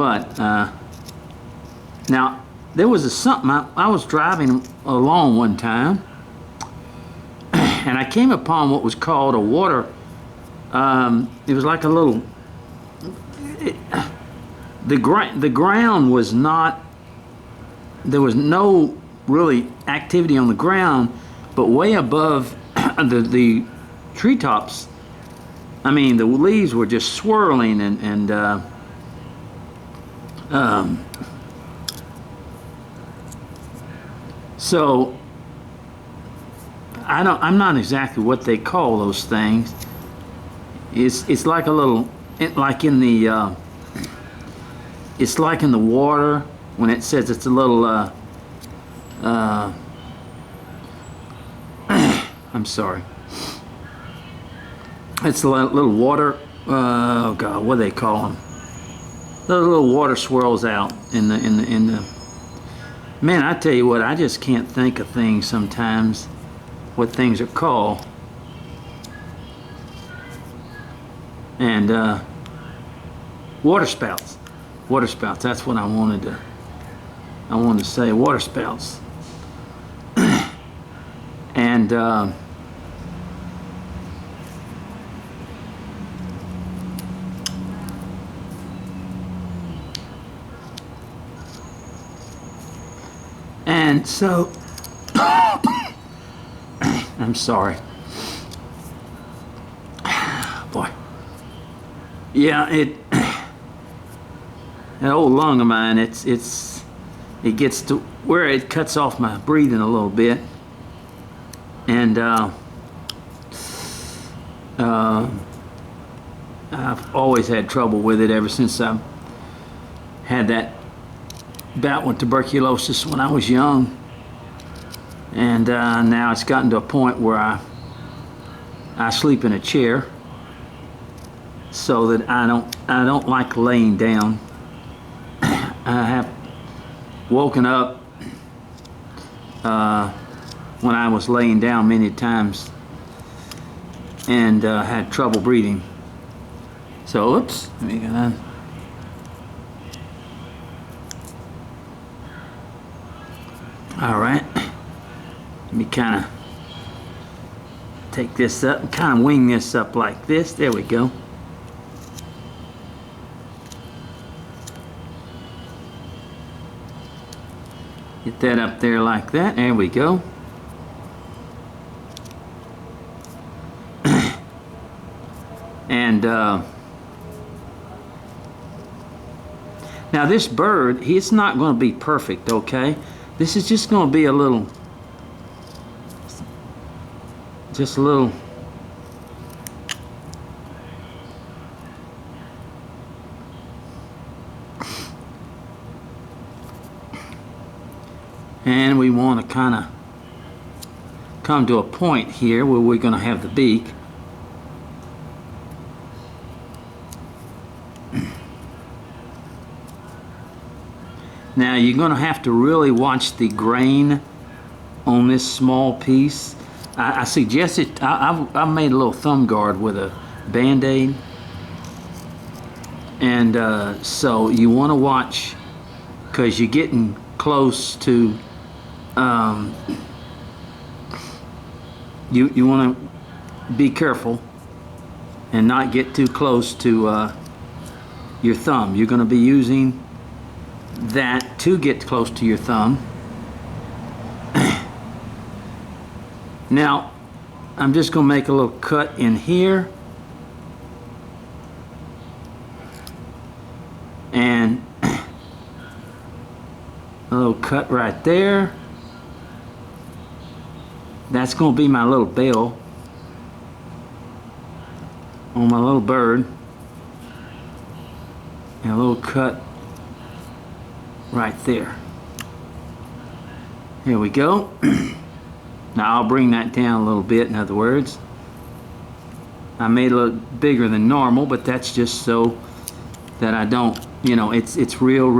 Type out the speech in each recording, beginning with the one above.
But now there was something I was driving along one time, and I came upon what was called a water. It was like a little. The ground was not. There was no really activity on the ground, but way above the treetops. I mean, the leaves were just swirling and so I'm not exactly what they call those things. It's like a little, like in the it's like in the water when it says it's a little I'm sorry. It's a little water. Oh God, what do they call them? The little water swirls out in the. Man, I tell you what, I just can't think of things sometimes. What things are called. And water spouts. Water spouts. That's what I wanted to say. Water spouts. And so I'm sorry. Boy. Yeah, that old lung of mine, it gets to where it cuts off my breathing a little bit. And I've always had trouble with it ever since I had that bout with tuberculosis when I was young. And now it's gotten to a point where I sleep in a chair so that I don't like laying down. I have woken up when I was laying down many times and had trouble breathing. So, oops, let me get on. All right, let me kind of take this up and kind of wing this up like this. There we go. Get that up there like that. There we go. And now this bird, he's not going to be perfect, okay? This is just going to be just a little. And we want to kind of come to a point here where we're going to have the beak. Now you're going to have to really watch the grain on this small piece. I suggest it. I've made a little thumb guard with a Band-Aid, and so you want to watch because you're getting close to. You want to be careful and not get too close to your thumb. You're going to be using that to get close to your thumb. Now I'm just going to make a little cut in here and a little cut right there. That's going to be my little bill on my little bird, and a little cut right there. Here we go. Now I'll bring that down a little bit. In other words, I made it a little bigger than normal, but that's just so that I don't, you know, it's real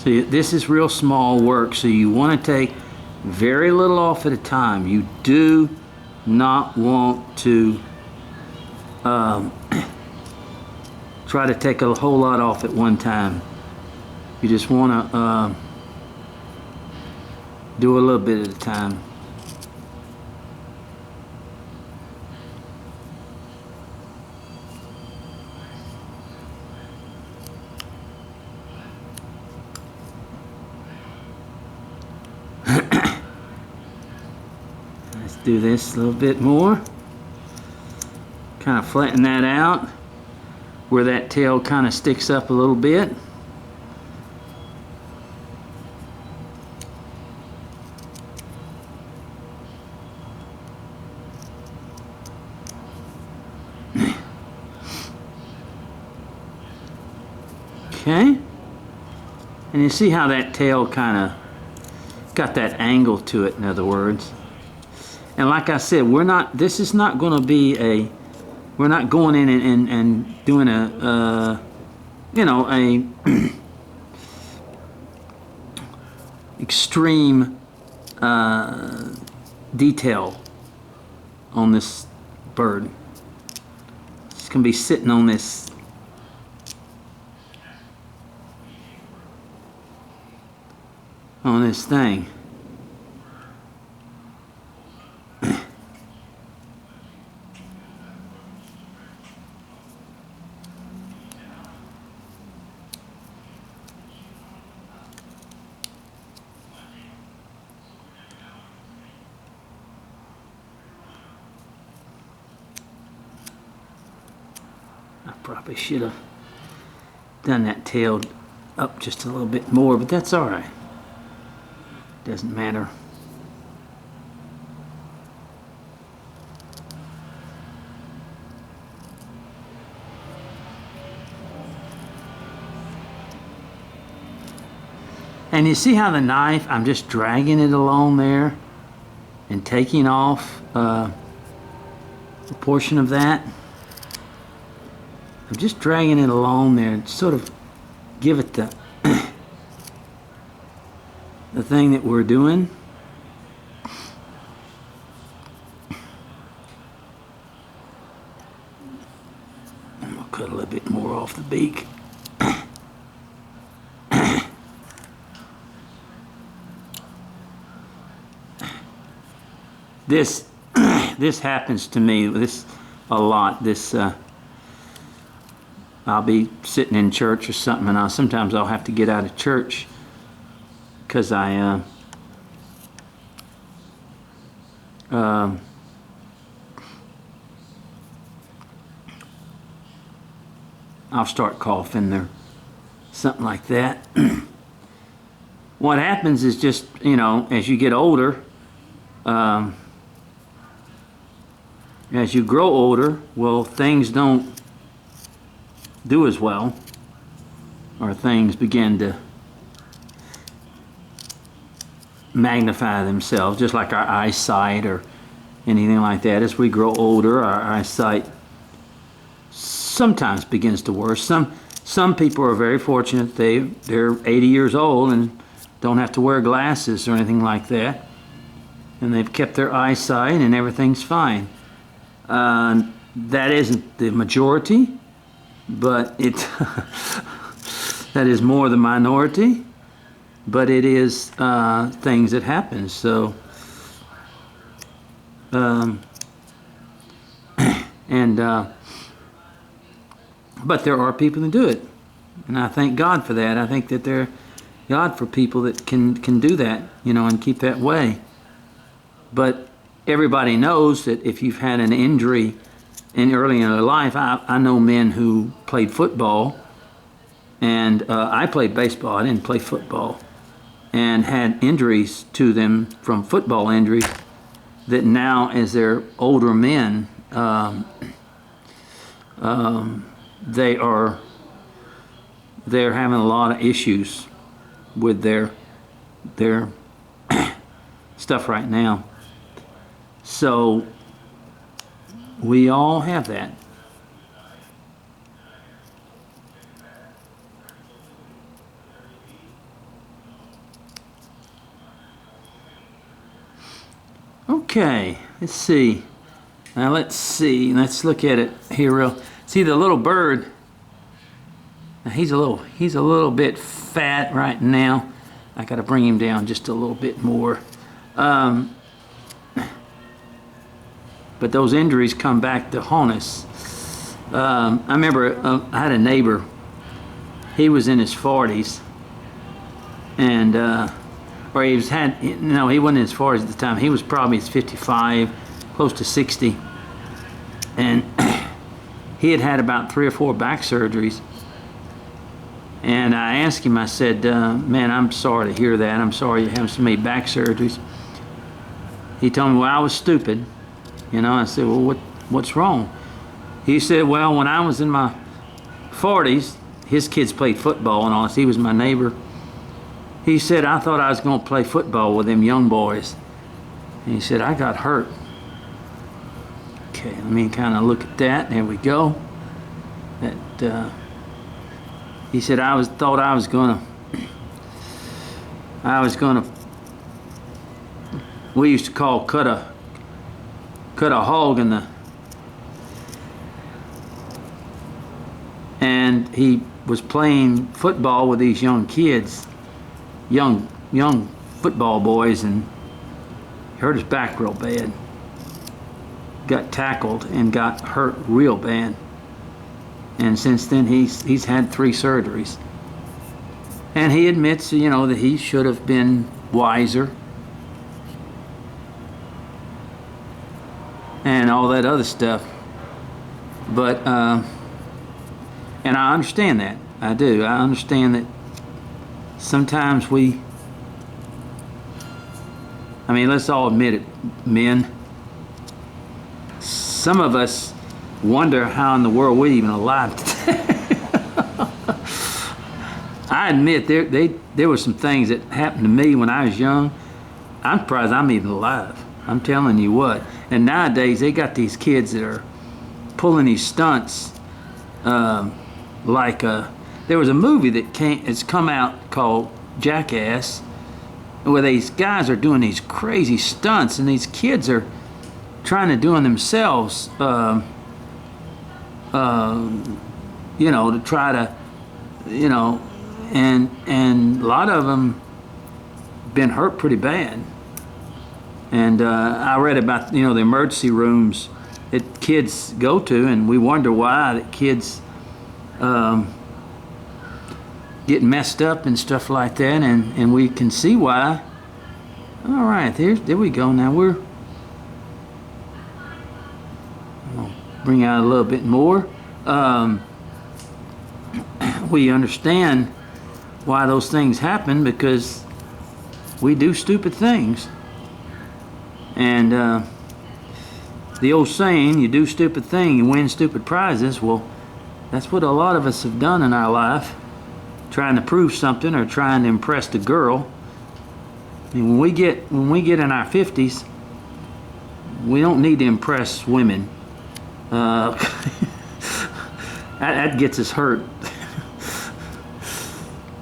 So this is real small work, so you want to take very little off at a time. You do not want to try to take a whole lot off at one time. You just want to do a little bit at a time. Let's do this a little bit more. Kind of flatten that out where that tail kind of sticks up a little bit. Okay, and you see how that tail kind of got that angle to it, in other words. And like I said, this is not going to be we're not going in and doing a extreme detail on this bird. It's going to be sitting on this thing. I probably should have done that tail up just a little bit more, but that's all right. Doesn't matter. And you see how the knife, I'm just dragging it along there and taking off a portion of that. I'm just dragging it along there and sort of give it the thing that we're doing. I'm gonna cut a little bit more off the beak. This happens to me a lot. I'll be sitting in church or something, and sometimes I'll have to get out of church because I'll start coughing or something like that. What happens is just, as you get older, as you grow older, well, things don't do as well, or things begin to magnify themselves, just like our eyesight or anything like that. As we grow older, our eyesight sometimes begins to worsen. Some people are very fortunate. They're 80 years old and don't have to wear glasses or anything like that, and they've kept their eyesight and everything's fine. That isn't the majority, but that is more the minority, but it is things that happen. So but there are people that do it, and I thank God for that. I think that there's God for people that can do that, and keep that way. But everybody knows that if you've had an injury early in their life, I know men who played football, and I played baseball. I didn't play football, and had injuries to them from football injuries that now, as they're older men, they're having a lot of issues with their stuff right now. So we all have that. Okay, let's see. Now let's see. Let's look at it here real. See the little bird. Now he's a little bit fat right now. I got to bring him down just a little bit more. But those injuries come back to haunt us. I remember I had a neighbor. He was in his 40s, and or he wasn't in his 40s at the time. He was probably 55, close to 60, and he had had about 3 or 4 back surgeries. And I asked him, I said, man, I'm sorry to hear that. I'm sorry you're having so many back surgeries. He told me, well, I was stupid. I said, well, what's wrong? He said, well, when I was in my 40s, his kids played football and all this. He was my neighbor. He said, I thought I was going to play football with them young boys. And he said, I got hurt. Okay, let me kind of look at that. There we go. He said, thought I was gonna, we used to call cut a hog in the, and he was playing football with these young kids, young football boys, and he hurt his back real bad. Got tackled and got hurt real bad. And since then, he's had 3 surgeries. And he admits, that he should have been wiser. And all that other stuff. But, and I understand that. I do. I understand that sometimes let's all admit it, men. Some of us wonder how in the world we're even alive today. I admit there were some things that happened to me when I was young. I'm surprised I'm even alive. I'm telling you what. And nowadays they got these kids that are pulling these stunts. There was a movie it's come out called Jackass, where these guys are doing these crazy stunts, and these kids are trying to do them themselves. To try to, and a lot of them been hurt pretty bad. And I read about, the emergency rooms that kids go to, and we wonder why that kids get messed up and stuff like that, and we can see why. All right, there we go. Now I'll bring out a little bit more. We understand why those things happen, because we do stupid things. And the old saying, you do stupid thing, you win stupid prizes. Well, that's what a lot of us have done in our life, trying to prove something or trying to impress the girl. And when we get in our 50s, we don't need to impress women. That gets us hurt.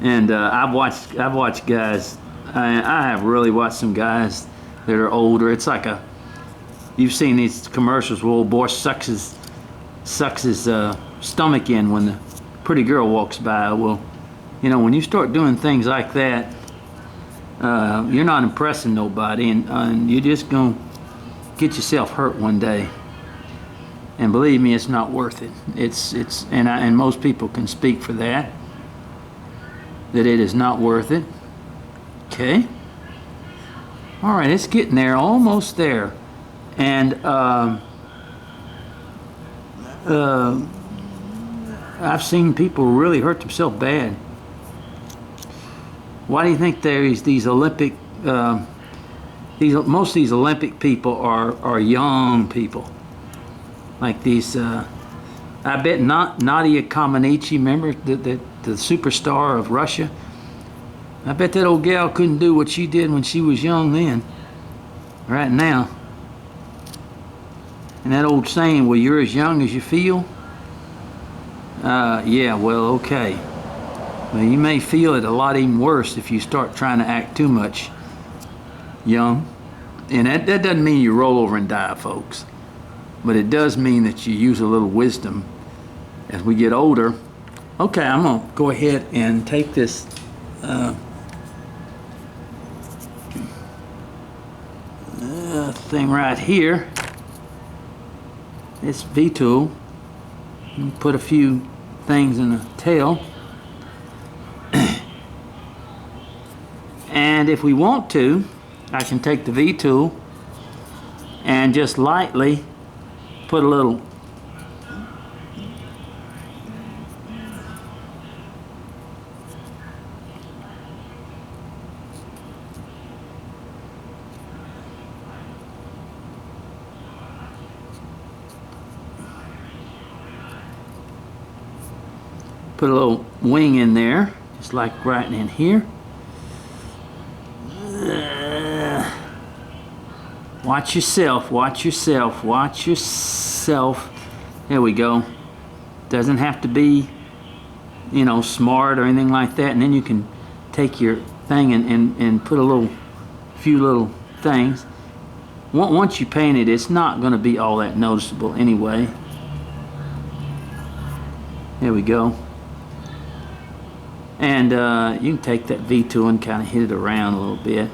And I've watched guys. I have really watched some guys that are older. It's like you've seen these commercials where old boy sucks his stomach in when the pretty girl walks by. Well, when you start doing things like that, you're not impressing nobody, and you're just gonna get yourself hurt one day. And believe me, it's not worth it. And most people can speak for that it is not worth it. Okay. All right, it's getting there, almost there. And I've seen people really hurt themselves bad. Why do you think there's these Olympic? Most of these Olympic people are young people. Like these, I bet Nadia Comaneci, remember the superstar of Russia? I bet that old gal couldn't do what she did when she was young then, right now. And that old saying, well, you're as young as you feel? Yeah, well, okay. Well, you may feel it a lot even worse if you start trying to act too much young. And that doesn't mean you roll over and die, folks. But it does mean that you use a little wisdom as we get older. Okay, I'm going to go ahead and take this thing right here, this V-tool, and put a few things in the tail. And if we want to, I can take the V-tool and just lightly put a little wing in there, just like right in here. Watch yourself, watch yourself, watch yourself. There we go. Doesn't have to be, you know, smart or anything like that. And then you can take your thing and put a few little things. Once you paint it, it's not going to be all that noticeable anyway. There we go. And you can take that V-tool and kind of hit it around a little bit.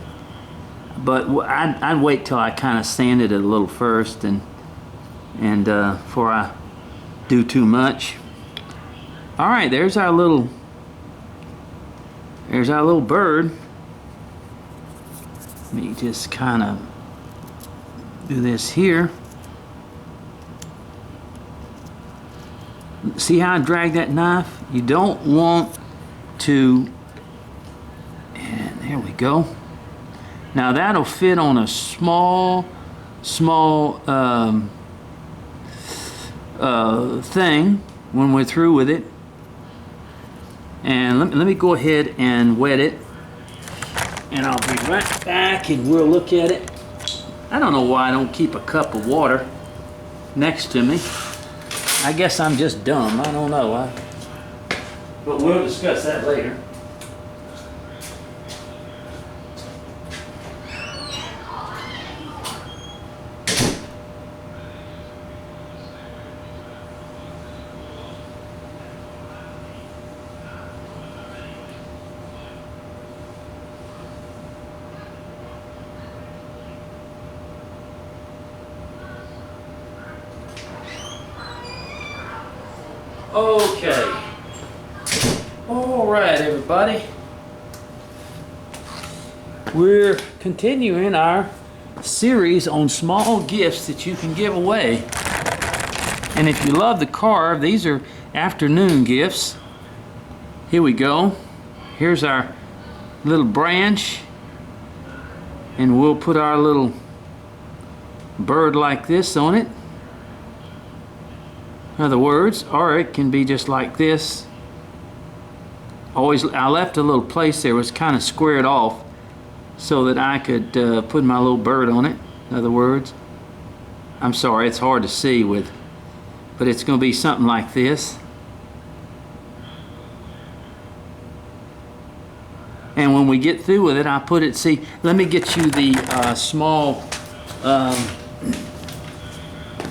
But I'd wait till I kind of sanded it a little first, and before I do too much. All right, there's our little bird. Let me just kind of do this here. See how I drag that knife? You don't want to, and there we go. Now that'll fit on a small thing when we're through with it. And let me go ahead and wet it, and I'll be right back and we'll look at it. I don't know why I don't keep a cup of water next to me. I guess I'm just dumb, I don't know. But we'll discuss that later. Okay. All right, everybody. We're continuing our series on small gifts that you can give away. And if you love the carve, these are afternoon gifts. Here we go. Here's our little branch. And we'll put our little bird like this on it. In other words, or it can be just like this. I left a little place there, was kind of squared off so that I could put my little bird on it. In other words, I'm sorry, it's hard to see but it's going to be something like this. And when we get through with it, I put it, see, let me get you the small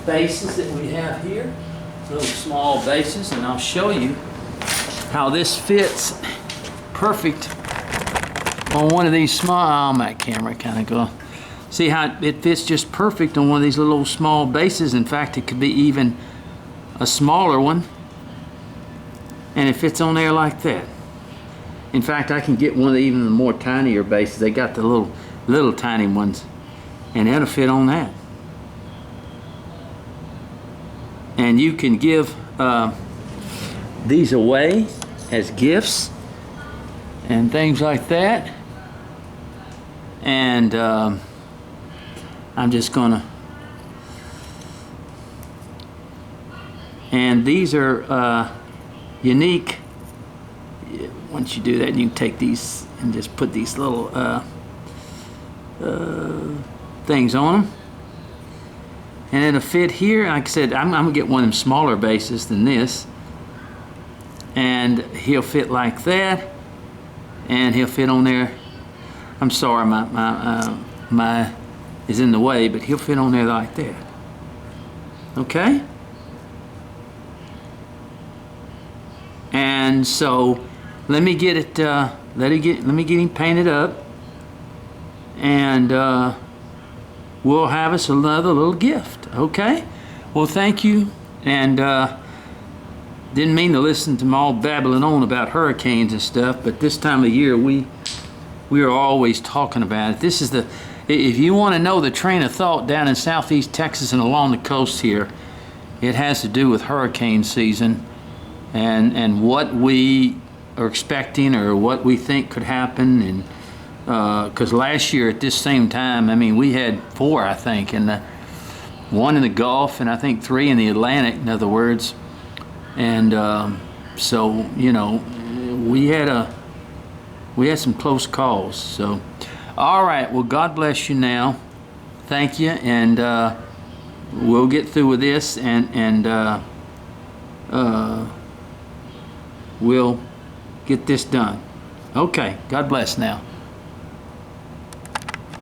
bases that we have here. Little small bases, and I'll show you how this fits perfect on one of these small, my camera kind of go. See how it fits just perfect on one of these little small bases. In fact, it could be even a smaller one, and it fits on there like that. In fact, I can get one of the even more tinier bases. They got the little tiny ones, and that'll fit on that. And you can give these away as gifts and things like that. And I'm just gonna, and these are unique. Once you do that, you can take these and just put these little things on them. And it'll fit here. Like I said, I'm gonna get one of them smaller bases than this, and he'll fit like that, and he'll fit on there. I'm sorry, my is in the way, but he'll fit on there like that. Okay? And so let me get it let me get him painted up, and we'll have us another little gift. Okay? Well, thank you. And didn't mean to listen to them all babbling on about hurricanes and stuff, but this time of year we are always talking about it. This is the, if you want to know the train of thought down in southeast Texas and along the coast here, it has to do with hurricane season and what we are expecting or what we think could happen. And because last year at this same time, I mean, we had 4, I think, and 1 in the Gulf and I think 3 in the Atlantic, in other words. And so, you know, we had some close calls. So, all right. Well, God bless you now. Thank you, and we'll get through with this, and we'll get this done. Okay. God bless now.